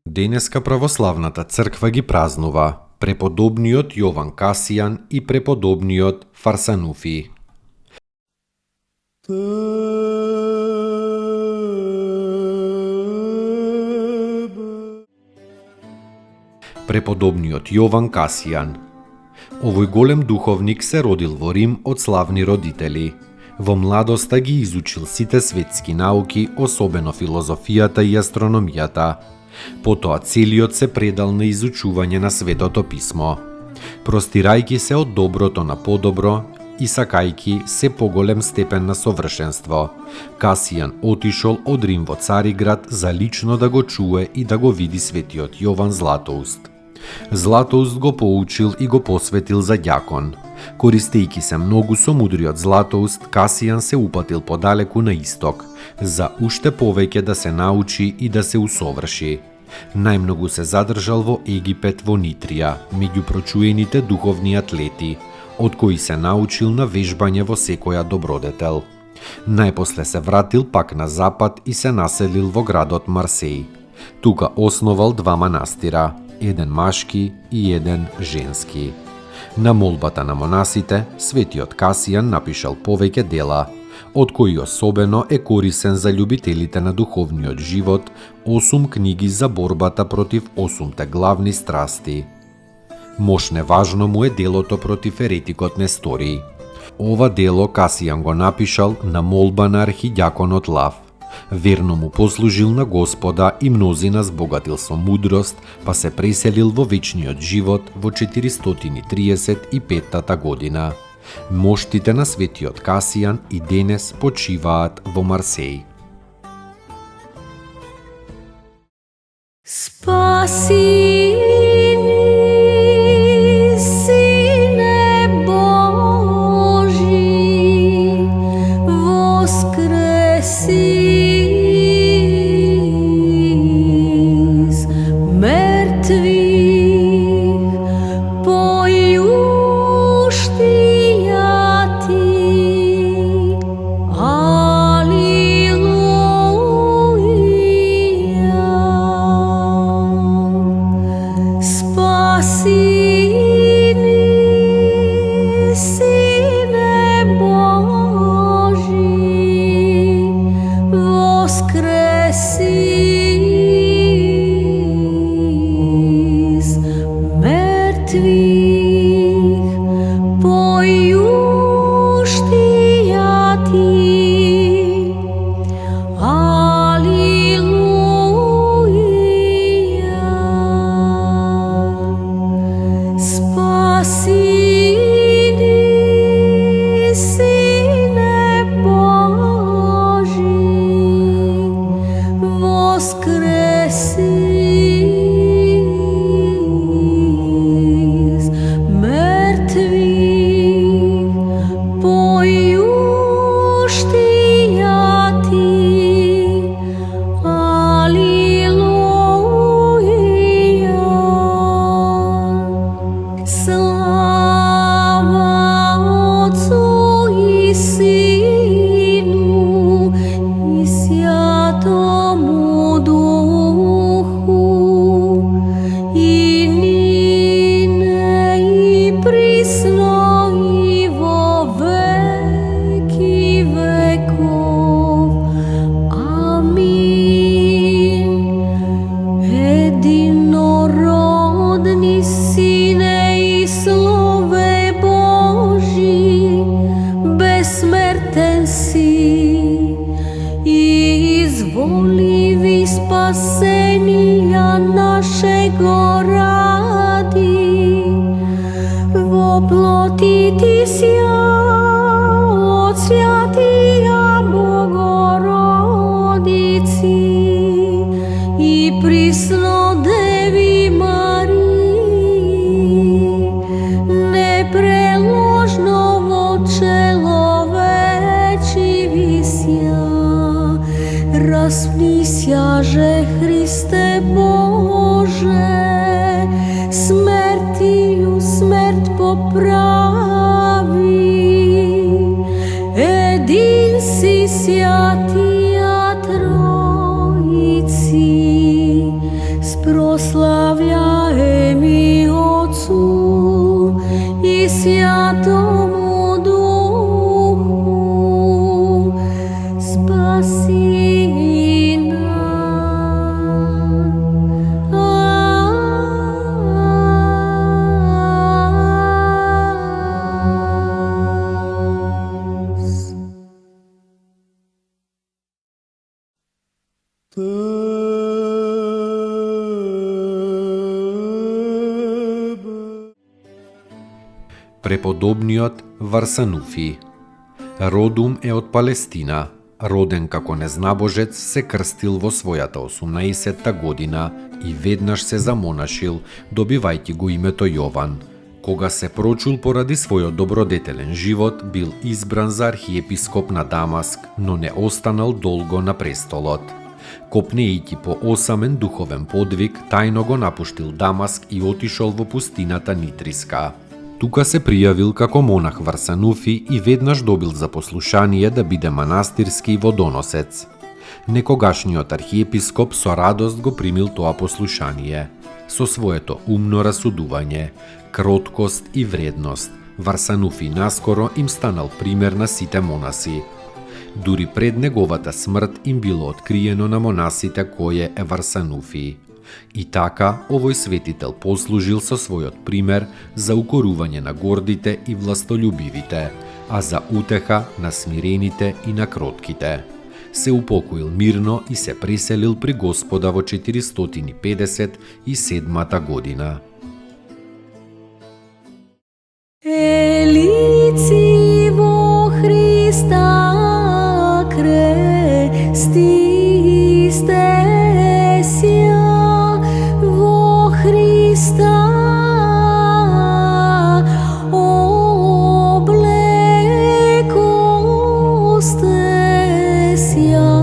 Денеска православната црква ги празнува преподобниот Јован Касијан и преподобниот Фарсануфи. Преподобниот Јован Касијан. Овој голем духовник се родил во Рим од славни родители. Во младоста ги изучил сите светски науки, особено филозофијата и астрономијата. Потоа целиот се предал на изучување на Светото писмо. Простирајќи се од доброто на подобро и сакајќи се поголем степен на совршенство, Касијан отишол од Рим во Цариград за лично да го чуе и да го види светиот Јован Златоуст. Златоуст го поучил и го посветил за ѓакон. Користејќи се многу со мудриот Златоуст, Касијан се упатил подалеку на исток, за уште повеќе да се научи и да се усоврши. Најмногу се задржал во Египет, во Нитрија, меѓу прочуените духовни атлети, од кои се научил на вежбање во секоја добродетел. Најпосле се вратил пак на запад и се населил во градот Марсеј. Тука основал два манастира, еден машки и еден женски. На молбата на монасите, светиот Касијан напишал повеќе дела, од кои особено е корисен за љубителите на духовниот живот, 8 книги за борбата против 8 главни страсти. Мошне важно му е делото против еретикот Несторий. Ова дело Касијан го напишал на молба на архиѓаконот Лав. Верно му послужил на Господа и мнозина збогатил со мудрост, па се преселил во вечниот живот во 435 година. Моштите на светиот Касијан и денес почиваат во Марсеј. Спаси ни, Сине Божи, воскреси из мертвих, поющтия Ти, Аллилуйя. Спаси ни, Сине Божи, воскреси из мертвих, поющтия Ти, Аллилуйя. Спаси ни, Сине Божи, воскреси из мертвих, поющтия Ти, Аллилуйя. Слава Отцу и Сыну и Святому Духу, и ныне и присно и во веки веков. Аминь. Единородни Сине и Слове Божи, бессмертен си и изволиви спасенија нашего ради, воплотити ся од святија Бога Распнися Христе Боже, смертію смерть поправи. Един си святия Троиці, спрославляеми Отцу і Святому Духу, спаси нас. Преподобниот Варсануфи. Родум е од Палестина. Роден како незнабожец, се крстил во својата 18-та година и веднаш се замонашил, добивајќи го името Јован. Кога се прочул поради својот добродетелен живот, бил избран за архиепископ на Дамаск, но не останал долго на престолот. Копнејќи по осамен духовен подвиг, тајно го напуштил Дамаск и отишол во пустината Нитриска. Тука се пријавил како монах Варсануфи и веднаш добил за послушание да биде манастирски водоносец. Некогашниот архиепископ со радост го примил тоа послушание. Со своето умно расудување, кроткост и вредност, Варсануфи наскоро им станал пример на сите монаси. Дури пред неговата смрт им било откриено на монасите кој е Варсануфи. И така, овој светител послужил со својот пример за укорување на гордите и властолюбивите, а за утеха на смирените и на кротките. Се упокоил мирно и се преселил при Господа во 457 година. Елици во Христа крестисте ся, во Христа облекосте ся.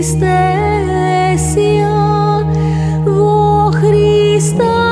Стистеся во Христа.